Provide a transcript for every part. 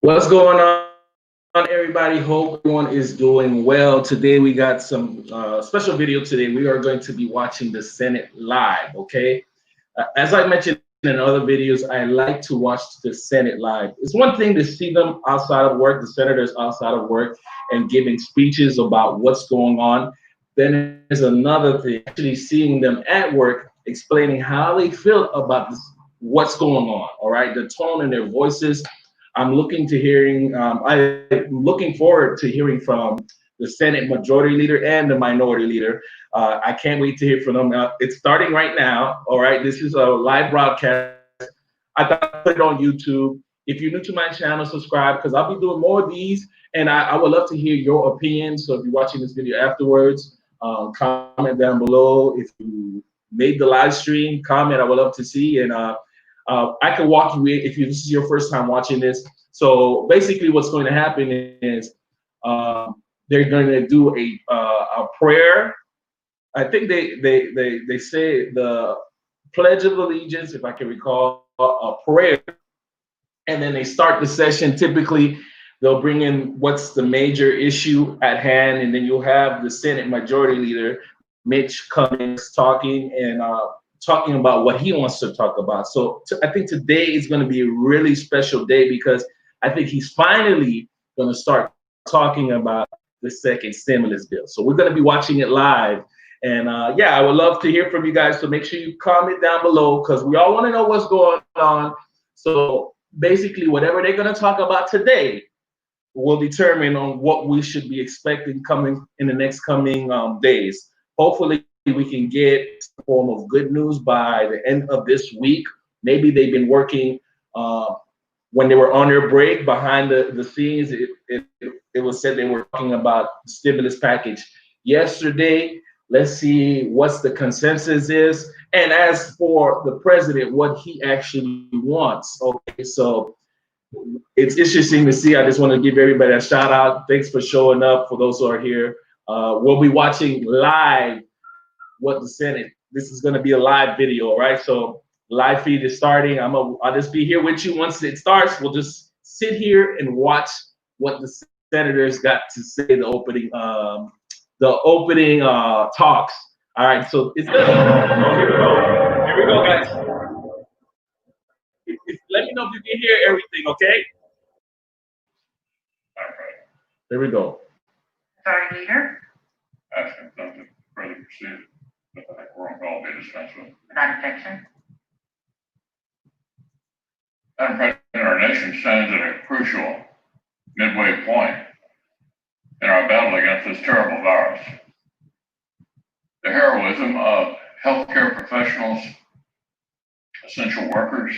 What's going on, everybody? Hope everyone is doing well. Today we got some special video. Today we are going to be watching the Senate live. Okay, as I mentioned in other videos, I like to watch the Senate live. It's one thing to see them outside of work, the senators outside of work, and giving speeches about what's going on. Then there's another thing actually seeing them at work, explaining how they feel about this, what's going on. All right, the tone in their voices. I'm looking forward to hearing from the Senate Majority Leader and the Minority Leader. I can't wait to hear from them. It's starting right now. All right, this is a live broadcast. I thought I'd put it on YouTube. If you're new to my channel, subscribe because I'll be doing more of these, and I would love to hear your opinion. So if you're watching this video afterwards, comment down below. If you made the live stream, comment. I would love to see, and I can walk you in if this is your first time watching this. So basically, what's going to happen is they're going to do a prayer. I think they say the Pledge of Allegiance, if I can recall, a prayer, and then they start the session. Typically, they'll bring in what's the major issue at hand, and then you'll have the Senate Majority Leader, Mitch Cummings, talking about what he wants to talk about. So I think today is going to be a really special day because I think he's finally going to start talking about the second stimulus bill. So we're going to be watching it live. And yeah, I would love to hear from you guys. So make sure you comment down below because we all want to know what's going on. So basically, whatever they're going to talk about today will determine on what we should be expecting coming in the next coming days. Hopefully, we can get some form of good news by the end of this week. Maybe they've been working when they were on their break behind the scenes. It was said they were talking about the stimulus package yesterday. Let's see what the consensus is. And as for the president, what he actually wants. Okay, so it's interesting to see. I just want to give everybody a shout out. Thanks for showing up. For those who are here, we'll be watching live what the Senate. This is going to be a live video, right? So live feed is starting. I'll just be here with you once it starts. We'll just sit here and watch what the senators got to say. The opening talks. All right, so it's gonna. Oh, here we go. Here we go, guys. Let me know if you can hear everything. Okay. There we go. Majority Leader. Asking something further proceed. I think we're on call, be dispensed with. Without objection. Madam President, our nation stands at a crucial midway point in our battle against this terrible virus. The heroism of healthcare professionals, essential workers,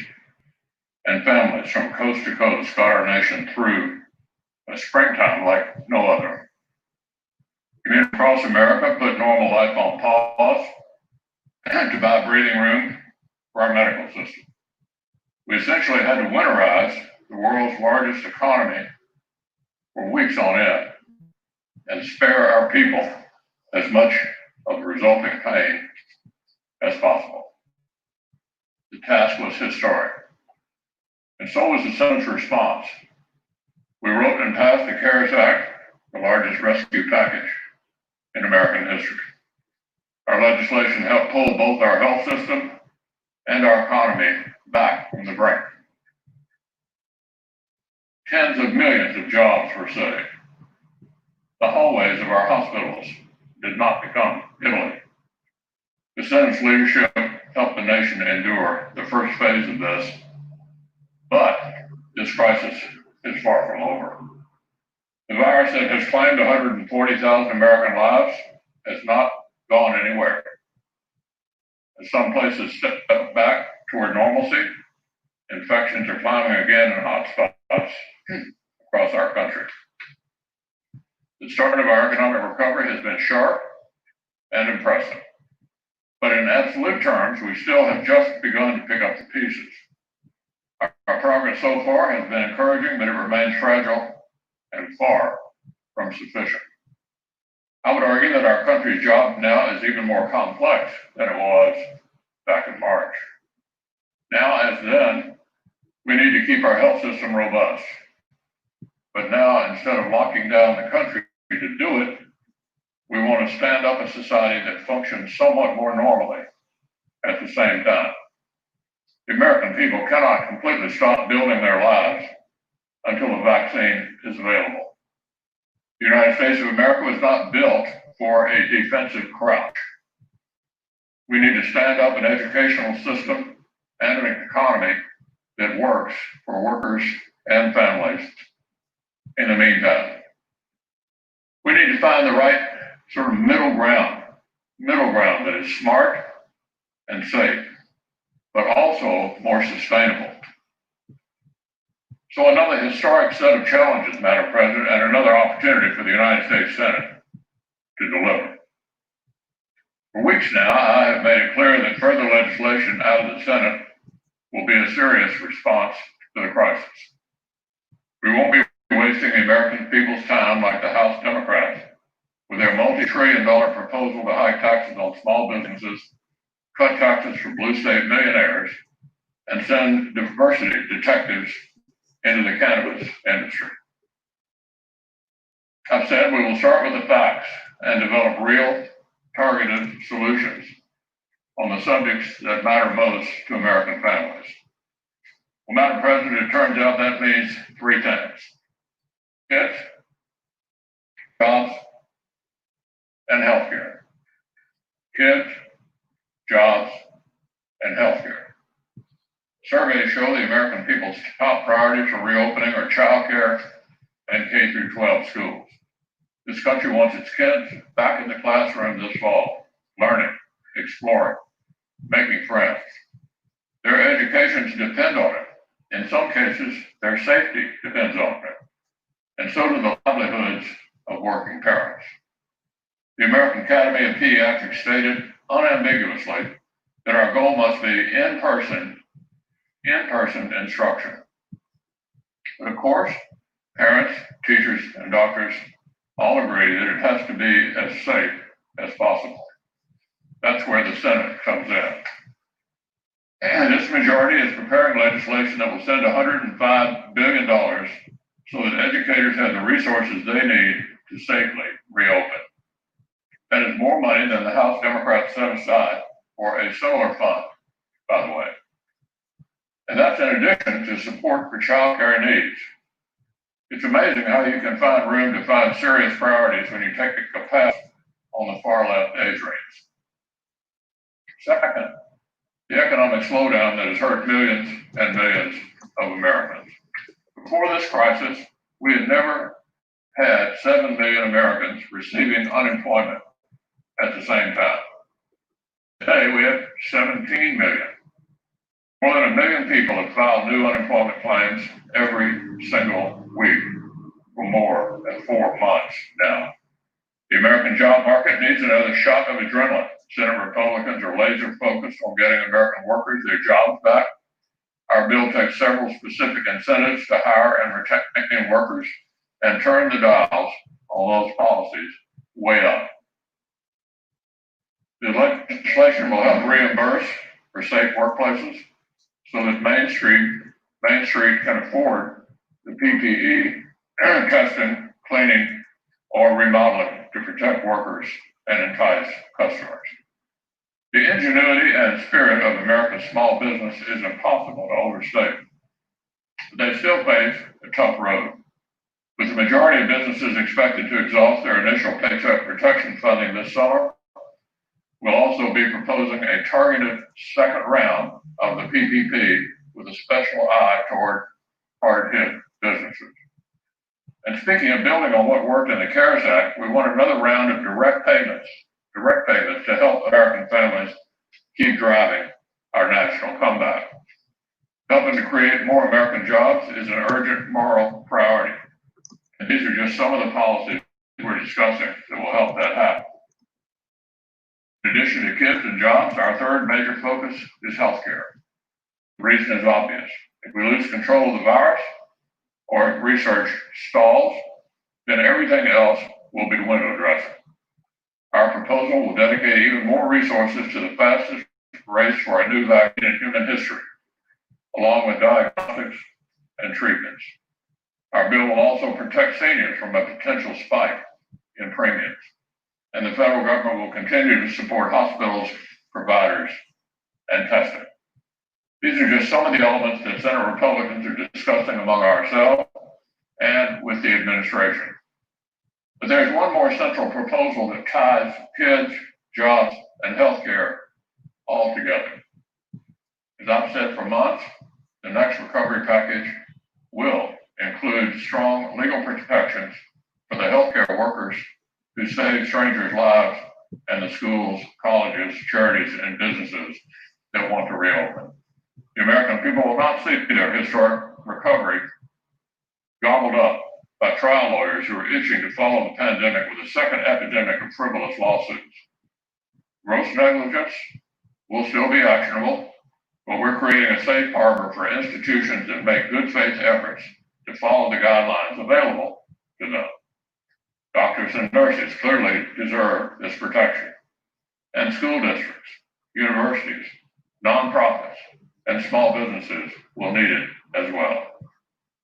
and families from coast to coast got our nation through a springtime like no other. Communities across America put normal life on pause to buy breathing room for our medical system. We essentially had to winterize the world's largest economy for weeks on end and spare our people as much of the resulting pain as possible. The task was historic, and so was the Senate's response. We wrote and passed the CARES Act, the largest rescue package in American history. Our legislation helped pull both our health system and our economy back from the brink. Tens of millions of jobs were saved. The hallways of our hospitals did not become Italy. The Senate's leadership helped the nation endure the first phase of this, but this crisis is far from over. The virus that has claimed 140,000 American lives has not gone anywhere. As some places step back toward normalcy, infections are climbing again in hotspots across our country. The start of our economic recovery has been sharp and impressive, but in absolute terms, we still have just begun to pick up the pieces. Our progress so far has been encouraging, but it remains fragile and far from sufficient. I would argue that our country's job now is even more complex than it was back in March. Now, as then, we need to keep our health system robust. But now, instead of locking down the country to do it, we want to stand up a society that functions somewhat more normally at the same time. The American people cannot completely stop building their lives until a vaccine is available. The United States of America was not built for a defensive crouch. We need to stand up an educational system and an economy that works for workers and families in the meantime. We need to find the right sort of middle ground that is smart and safe, but also more sustainable. So another historic set of challenges, Madam President, and another opportunity for the United States Senate to deliver. For weeks now, I have made it clear that further legislation out of the Senate will be a serious response to the crisis. We won't be wasting the American people's time like the House Democrats with their multi-trillion-dollar proposal to hike taxes on small businesses, cut taxes for blue state millionaires, and send diversity detectives into the cannabis industry. I've said we will start with the facts and develop real, targeted solutions on the subjects that matter most to American families. Well, Madam President, it turns out that means three things: kids, jobs, and healthcare. Kids, jobs, and healthcare. Surveys show the American people's top priorities for reopening are childcare and K through 12 schools. This country wants its kids back in the classroom this fall, learning, exploring, making friends. Their educations depend on it. In some cases, their safety depends on it. And so do the livelihoods of working parents. The American Academy of Pediatrics stated unambiguously that our goal must be in-person instruction. But of course, parents, teachers, and doctors all agree that it has to be as safe as possible. That's where the Senate comes in. And this majority is preparing legislation that will send $105 billion so that educators have the resources they need to safely reopen. That is more money than the House Democrats set aside for a similar fund, by the way. And that's in addition to support for child care needs. It's amazing how you can find room to find serious priorities when you take the capacity on the far left age range. Second, the economic slowdown that has hurt millions and millions of Americans. Before this crisis, we had never had 7 million Americans receiving unemployment at the same time. Today, we have 17 million. More than 1 million people have filed new unemployment claims every single week for more than 4 months now. The American job market needs another shot of adrenaline. Senate Republicans are laser focused on getting American workers their jobs back. Our bill takes several specific incentives to hire and retain workers and turn the dials on those policies way up. The legislation will help reimburse for safe workplaces so that Main Street can afford the PPE, testing, cleaning, or remodeling to protect workers and entice customers. The ingenuity and spirit of America's small business is impossible to overstate. But they still face a tough road. With the majority of businesses expected to exhaust their initial paycheck protection funding this summer, we'll also be proposing a targeted second round of the PPP with a special eye toward hard-hit businesses. And speaking of building on what worked in the CARES Act, we want another round of direct payments to help American families keep driving our national comeback. Helping to create more American jobs is an urgent moral priority. And these are just some of the policies we're discussing that will help that happen. In addition to kids and jobs, our third major focus is healthcare. The reason is obvious. If we lose control of the virus, or if research stalls, then everything else will be window dressing. Our proposal will dedicate even more resources to the fastest race for a new vaccine in human history, along with diagnostics and treatments. Our Our bill will also protect seniors from a potential spike in premiums. And the federal government will continue to support hospitals, providers, and testing. These are just some of the elements that Senate Republicans are discussing among ourselves and with the administration. But there's one more central proposal that ties kids, jobs, and healthcare all together. As I've said for months, the next recovery package will include strong legal protections for the healthcare workers who save strangers' lives and the schools, colleges, charities, and businesses that want to reopen. The American people will not see their historic recovery gobbled up by trial lawyers who are itching to follow the pandemic with a second epidemic of frivolous lawsuits. Gross negligence will still be actionable, but we're creating a safe harbor for institutions that make good faith efforts to follow the guidelines available to them. Doctors and nurses clearly deserve this protection, and school districts, universities, nonprofits, and small businesses will need it as well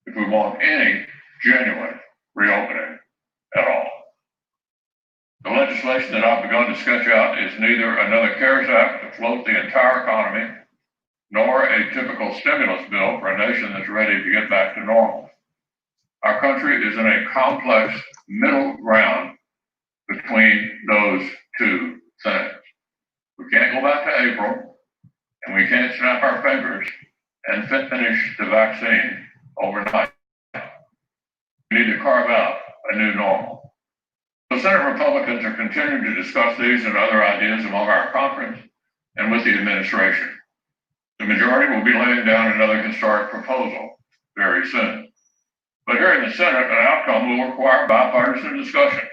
if we want any genuine reopening at all. The legislation that I've begun to sketch out is neither another CARES Act to float the entire economy, nor a typical stimulus bill for a nation that's ready to get back to normal. Our country is in a complex middle ground between those two things. We can't go back to April, and we can't snap our fingers and finish the vaccine overnight. We need to carve out a new normal. So Senate Republicans are continuing to discuss these and other ideas among our conference and with the administration. The majority will be laying down another historic proposal very soon. But here in the Senate, an outcome will require bipartisan discussions.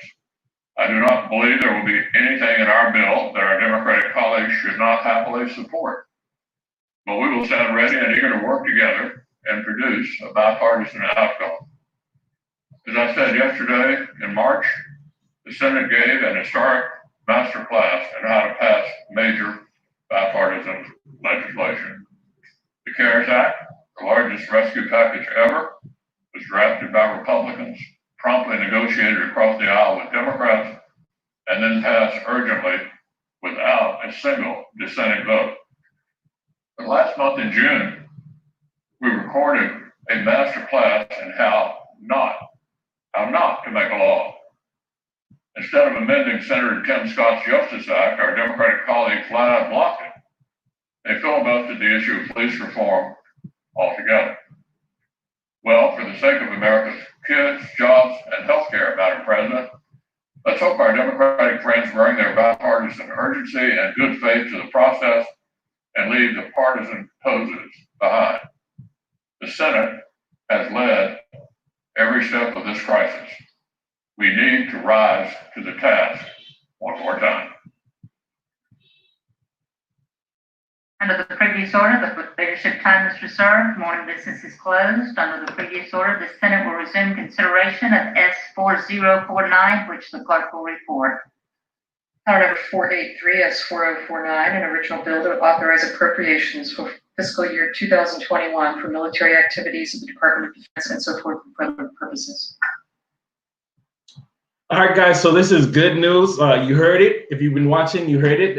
I do not believe there will be anything in our bill that our Democratic colleagues should not happily support. But we will stand ready and eager to work together and produce a bipartisan outcome. As I said yesterday, in March, the Senate gave an historic master class in how to pass major bipartisan legislation. The CARES Act, the largest rescue package ever, was drafted by Republicans, promptly negotiated across the aisle with Democrats, and then passed urgently without a single dissenting vote. But last month in June, we recorded a master class in how not to make a law. Instead of amending Senator Tim Scott's Justice Act, our Democratic colleagues flat out blocked it. They filibustered the issue of police reform altogether. Well, for the sake of America's kids, jobs, and healthcare, Madam President, let's hope our Democratic friends bring their bipartisan urgency and good faith to the process and leave the partisan poses behind. The Senate has led every step of this crisis. We need to rise to the task one more time. Under the previous order, the leadership time is reserved. Morning business is closed. Under the previous order, the Senate will resume consideration of S4049, which the clerk will report. Power number 483, S4049, an original bill to authorize appropriations for fiscal year 2021 for military activities of the Department of Defense and so forth for other purposes. All right, guys, so this is good news. You heard it. If you've been watching, you heard it.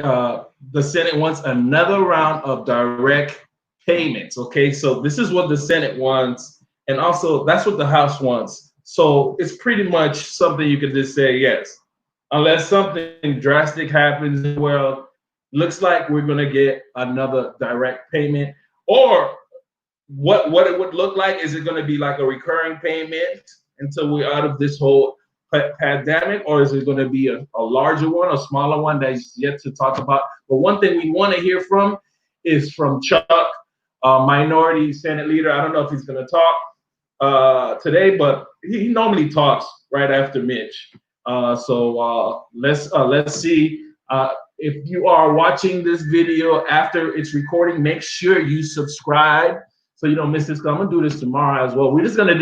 The Senate wants another round of direct payments, okay? So this is what the Senate wants, and also that's what the House wants. So it's pretty much something you could just say yes. Unless something drastic happens in the world, looks like we're gonna get another direct payment. Or what it would look like, is it gonna be like a recurring payment until we're out of this whole pandemic, or is it going to be a larger one, a smaller one that's yet to talk about? But one thing we want to hear from is from Chuck, minority Senate leader. I don't know if he's going to talk today, but he normally talks right after Mitch. So let's see. If you are watching this video after it's recording, make sure you subscribe so you don't miss this. I'm gonna do this tomorrow as well. We're just gonna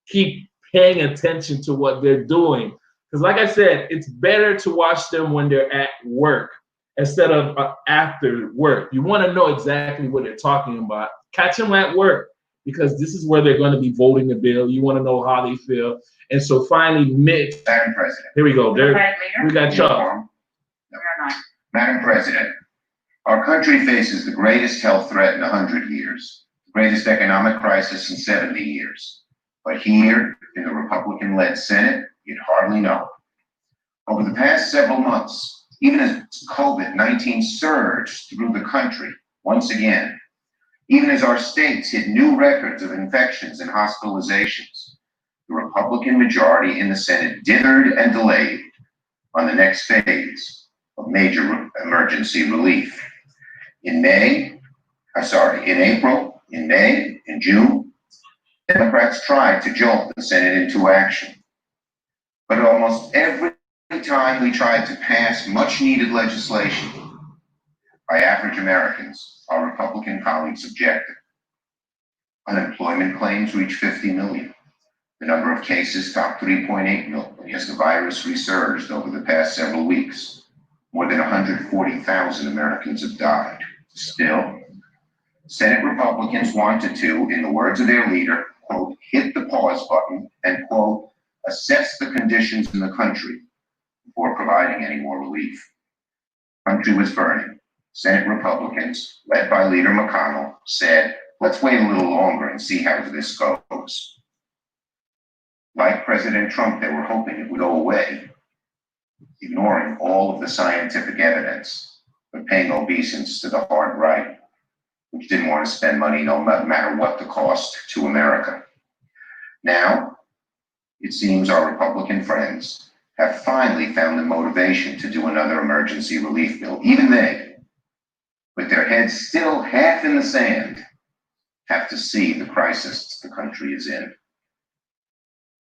keep paying attention to what they're doing, because like I said, it's better to watch them when they're at work instead of after work. You want to know exactly what they're talking about. Catch them at work because this is where they're going to be voting the bill. You want to know how they feel. And so finally, Mitch, Madam President. here we go. There, Democratic we leader. got Chuck. We are not. Madam President, our country faces the greatest health threat in 100 years, the greatest economic crisis in 70 years. But here in the Republican-led Senate, you'd hardly know. Over the past several months, even as COVID-19 surged through the country once again, even as our states hit new records of infections and hospitalizations, the Republican majority in the Senate dithered and delayed on the next phase of major emergency relief. In April, in May, in June, Democrats tried to jolt the Senate into action. But almost every time we tried to pass much needed legislation by average Americans, our Republican colleagues objected. Unemployment claims reached 50 million. The number of cases topped 3.8 million as the virus resurged over the past several weeks. More than 140,000 Americans have died. Still, Senate Republicans wanted to, in the words of their leader, quote, hit the pause button and, quote, assess the conditions in the country before providing any more relief. The country was burning. Senate Republicans, led by Leader McConnell, said, let's wait a little longer and see how this goes. Like President Trump, they were hoping it would go away, ignoring all of the scientific evidence, but paying obeisance to the hard right, which didn't want to spend money no matter what the cost to America. Now, it seems our Republican friends have finally found the motivation to do another emergency relief bill. Even they, with their heads still half in the sand, have to see the crisis the country is in.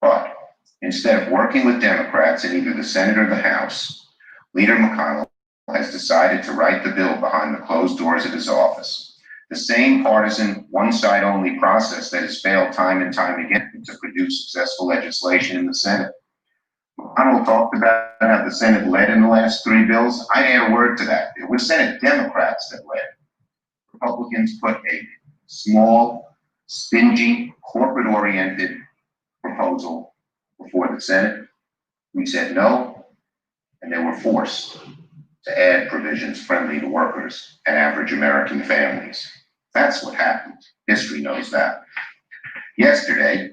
But instead of working with Democrats in either the Senate or the House, Leader McConnell has decided to write the bill behind the closed doors of his office. The same partisan, one-side-only process that has failed time and time again to produce successful legislation in the Senate. McConnell talked about how the Senate led in the last three bills. I'd add a word to that. It was Senate Democrats that led. Republicans put a small, stingy, corporate-oriented proposal before the Senate. We said no, and they were forced to add provisions friendly to workers and average American families. That's what happened. History knows that. Yesterday,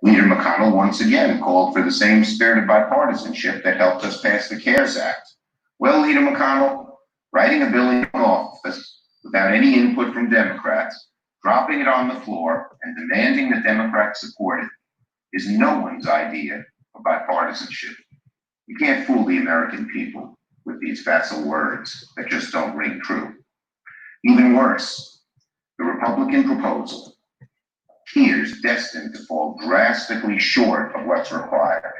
Leader McConnell once again called for the same spirit of bipartisanship that helped us pass the CARES Act. Well, Leader McConnell, writing a bill in office without any input from Democrats, dropping it on the floor, and demanding that Democrats support it is no one's idea of bipartisanship. You can't fool the American people with these facile words that just don't ring true. Even worse, the Republican proposal appears destined to fall drastically short of what's required.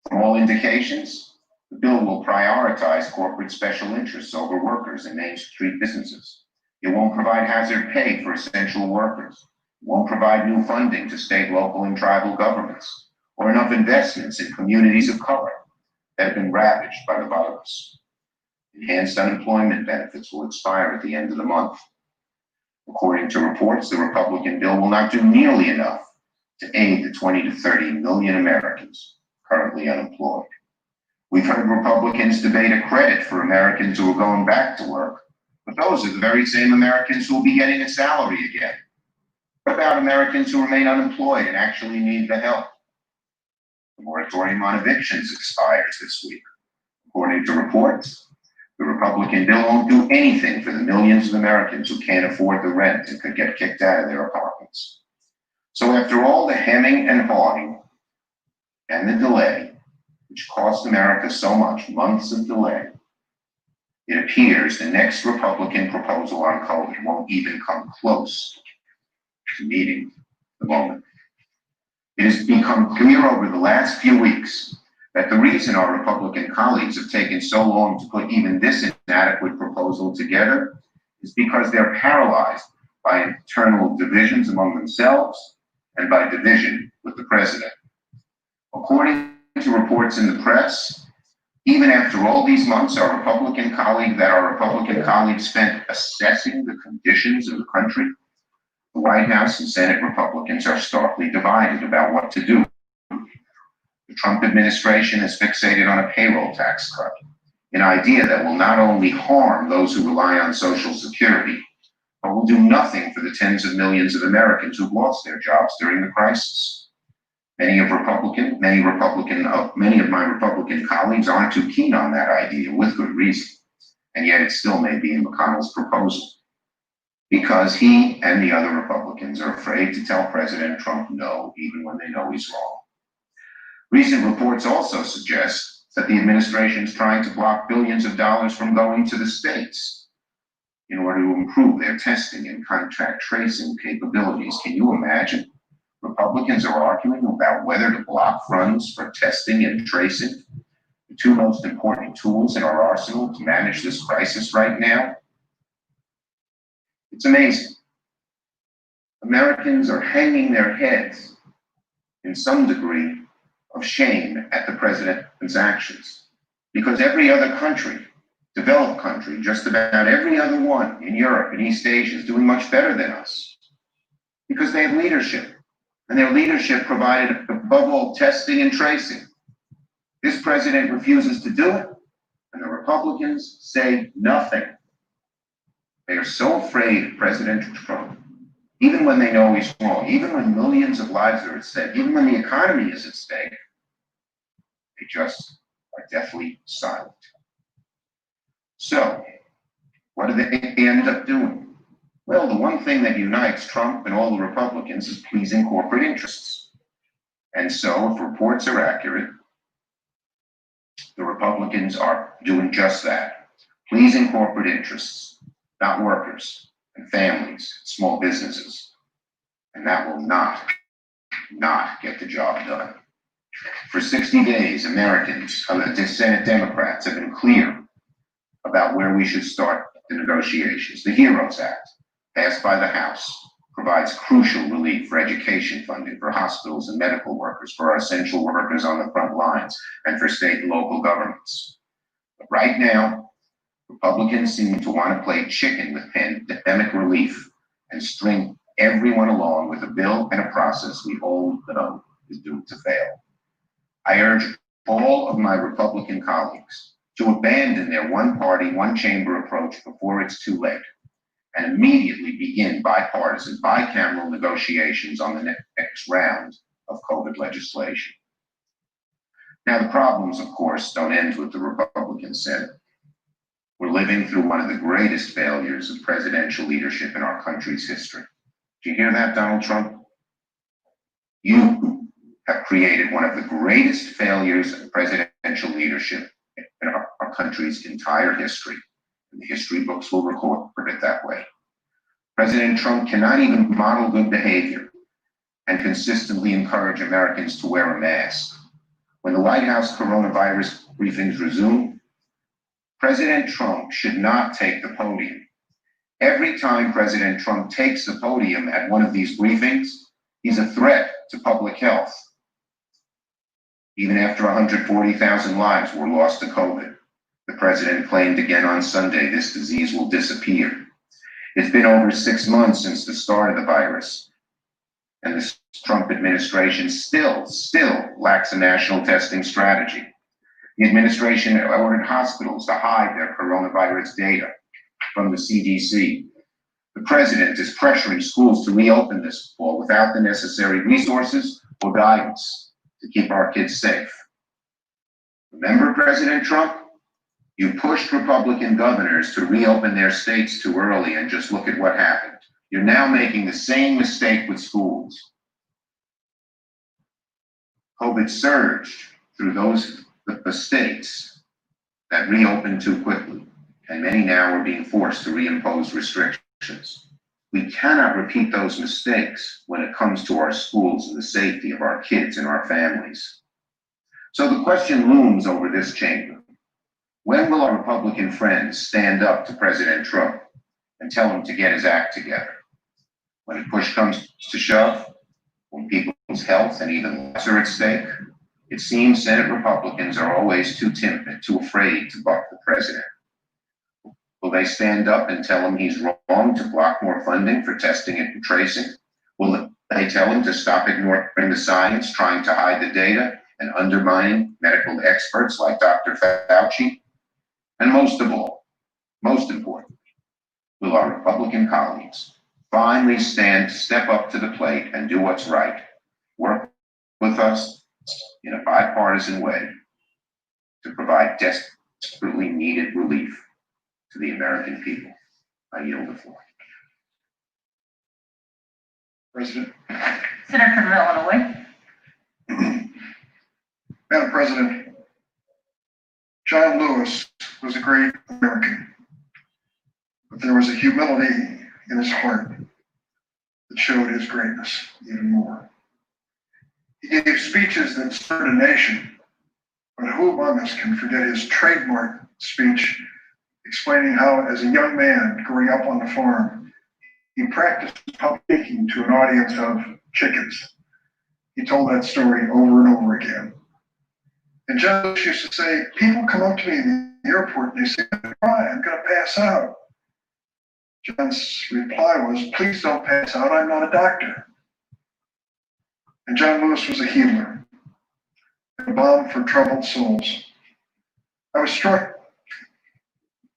From all indications, the bill will prioritize corporate special interests over workers and Main Street businesses. It won't provide hazard pay for essential workers. It won't provide new funding to state, local, and tribal governments, or enough investments in communities of color that have been ravaged by the virus. Enhanced unemployment benefits will expire at the end of the month. According to reports, the Republican bill will not do nearly enough to aid the 20 to 30 million Americans currently unemployed. We've heard Republicans debate a credit for Americans who are going back to work, but those are the very same Americans who will be getting a salary again. What about Americans who remain unemployed and actually need the help? The moratorium on evictions expires this week. According to reports, the Republican bill won't do anything for the millions of Americans who can't afford the rent and could get kicked out of their apartments. So after all the hemming and hawing and the delay, which cost America so much, months of delay, it appears the next Republican proposal on COVID won't even come close to meeting the moment. It has become clear over the last few weeks that the reason our Republican colleagues have taken so long to put even this inadequate proposal together is because they're paralyzed by internal divisions among themselves and by division with the president. According to reports in the press, even after all these months, our Republican colleagues spent assessing the conditions of the country, The White House and Senate Republicans are starkly divided about what to do. The Trump administration is fixated on a payroll tax cut, an idea that will not only harm those who rely on Social Security, but will do nothing for the tens of millions of Americans who've lost their jobs during the crisis. Many of my Republican colleagues aren't too keen on that idea, with good reason, and yet it still may be in McConnell's proposal, because he and the other Republicans are afraid to tell President Trump no, even when they know he's wrong. Recent reports also suggest that the administration is trying to block billions of dollars from going to the states in order to improve their testing and contact tracing capabilities. Can you imagine? Republicans are arguing about whether to block funds for testing and tracing, the two most important tools in our arsenal to manage this crisis right now. It's amazing. Americans are hanging their heads in some degree of shame at the president's actions, because every other country, developed country, just about every other one in Europe and East Asia is doing much better than us, because they have leadership, and their leadership provided, above all, testing and tracing. This president refuses to do it, and the Republicans say nothing. They are so afraid of President Trump, even when they know he's wrong, even when millions of lives are at stake, even when the economy is at stake, they just are deathly silent. So, what do they end up doing? Well, the one thing that unites Trump and all the Republicans is pleasing corporate interests. And so, if reports are accurate, the Republicans are doing just that, pleasing corporate interests, not workers and families, small businesses. And that will not get the job done. For 60 days, Americans, Senate Democrats have been clear about where we should start the negotiations. The HEROES Act, passed by the House, provides crucial relief for education funding for hospitals and medical workers, for our essential workers on the front lines, and for state and local governments. But right now, Republicans seem to want to play chicken with pandemic relief and string everyone along with a bill and a process we all know is doomed to fail. I urge all of my Republican colleagues to abandon their one-party, one-chamber approach before it's too late, and immediately begin bipartisan, bicameral negotiations on the next round of COVID legislation. Now, the problems, of course, don't end with the Republican Senate. We're living through one of the greatest failures of presidential leadership in our country's history. Did you hear that, Donald Trump? You have created one of the greatest failures of presidential leadership in our country's entire history. And the history books will record it that way. President Trump cannot even model good behavior and consistently encourage Americans to wear a mask. When the White House coronavirus briefings resume, President Trump should not take the podium. Every time President Trump takes the podium at one of these briefings, he's a threat to public health. Even after 140,000 lives were lost to COVID, the president claimed again on Sunday this disease will disappear. It's been over 6 months since the start of the virus, and the Trump administration still lacks a national testing strategy. The administration ordered hospitals to hide their coronavirus data from the CDC. The president is pressuring schools to reopen this fall without the necessary resources or guidance to keep our kids safe. Remember, President Trump? You pushed Republican governors to reopen their states too early, and just look at what happened. You're now making the same mistake with schools. COVID surged through the states that reopened too quickly, and many now are being forced to reimpose restrictions. We cannot repeat those mistakes when it comes to our schools and the safety of our kids and our families. So the question looms over this chamber. When will our Republican friends stand up to President Trump and tell him to get his act together? When push comes to shove, when people's health and even lives are at stake, it seems Senate Republicans are always too timid, too afraid to buck the president. Will they stand up and tell him he's wrong to block more funding for testing and tracing? Will they tell him to stop ignoring the science, trying to hide the data, and undermining medical experts like Dr. Fauci? And most of all, most important, will our Republican colleagues finally step up to the plate and do what's right, work with us in a bipartisan way to provide desperately needed relief to the American people? I yield the floor. President. Senator from Illinois. Madam President, John Lewis was a great American, but there was a humility in his heart that showed his greatness even more. He gave speeches that stirred a nation, but who among us can forget his trademark speech explaining how, as a young man growing up on the farm, he practiced public speaking to an audience of chickens. He told that story over and over again. And John Lewis used to say, people come up to me in the airport and they say, I'm going to pass out. John's reply was, please don't pass out, I'm not a doctor. And John Lewis was a healer, a balm for troubled souls. I was struck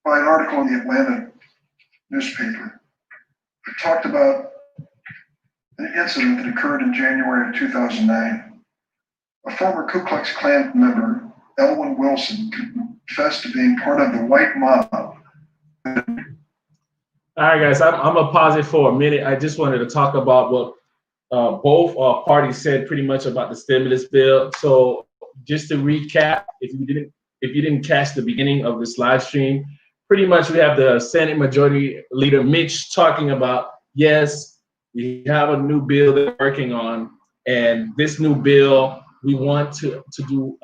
by an article in the Atlanta newspaper that talked about an incident that occurred in January of 2009. A former Ku Klux Klan member, Elwyn Wilson, confessed to being part of the white mob. All right, guys, I'm going to pause it for a minute. I just wanted to talk about what both parties said pretty much about the stimulus bill. So just to recap, if you didn't catch the beginning of this live stream, pretty much we have the Senate Majority Leader Mitch talking about, yes, we have a new bill that we're working on, and this new bill, we want to do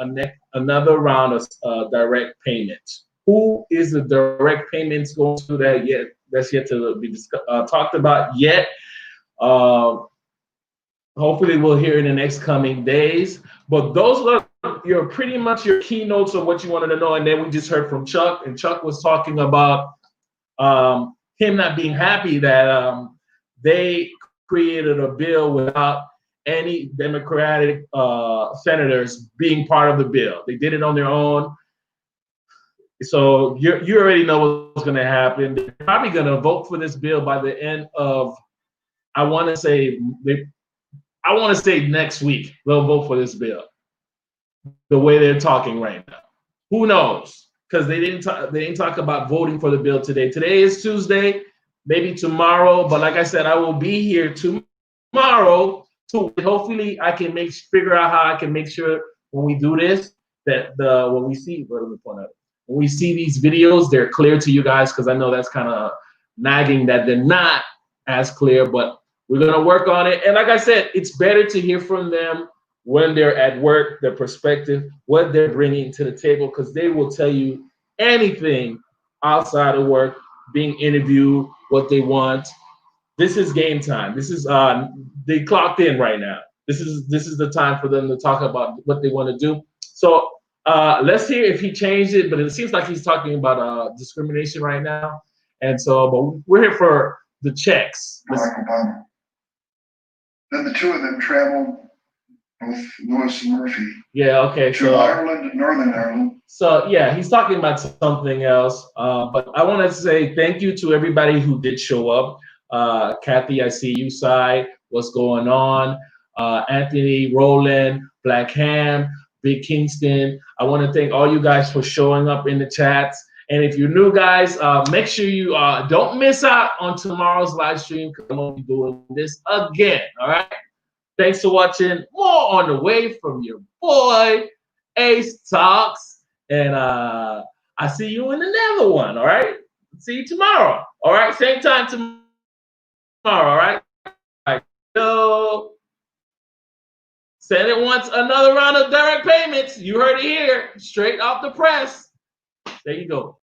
another round of direct payments. Who is the direct payments going to that yet? That's yet to be talked about yet. Hopefully we'll hear in the next coming days. But those are pretty much your keynotes of what you wanted to know. And then we just heard from Chuck, and Chuck was talking about him not being happy that they created a bill without any Democratic senators being part of the bill. They did it on their own. So you already know what's going to happen. They're probably going to vote for this bill by the end of, I want to say next week. They'll vote for this bill. The way they're talking right now, who knows? Because they didn't talk about voting for the bill today. Today is Tuesday, maybe tomorrow. But like I said, I will be here tomorrow. So hopefully I can figure out how I can make sure when we do this that when we see these videos, they're clear to you guys, because I know that's kind of nagging that they're not as clear, but we're going to work on it. And like I said, it's better to hear from them when they're at work, their perspective, what they're bringing to the table, because they will tell you anything outside of work, being interviewed, what they want. This is game time. This is they clocked in right now. This is the time for them to talk about what they want to do. So let's hear if he changed it, but it seems like he's talking about discrimination right now. And so, but we're here for the checks. Barack Obama. Then the two of them traveled, both Lewis and Murphy. Yeah, okay. To Ireland and Northern Ireland. So yeah, he's talking about something else. But I want to say thank you to everybody who did show up. Kathy, I see you side. What's going on? Anthony, Roland, Black Ham, Big Kingston. I want to thank all you guys for showing up in the chats. And if you're new guys, make sure you don't miss out on tomorrow's live stream, because I'm going to be doing this again. All right. Thanks for watching. More on the way from your boy, Ace Talks. And I see you in another one. All right. See you tomorrow. All right. Same time tomorrow. All right. All right. Yo. Senate wants another round of direct payments. You heard it here. Straight off the press. There you go.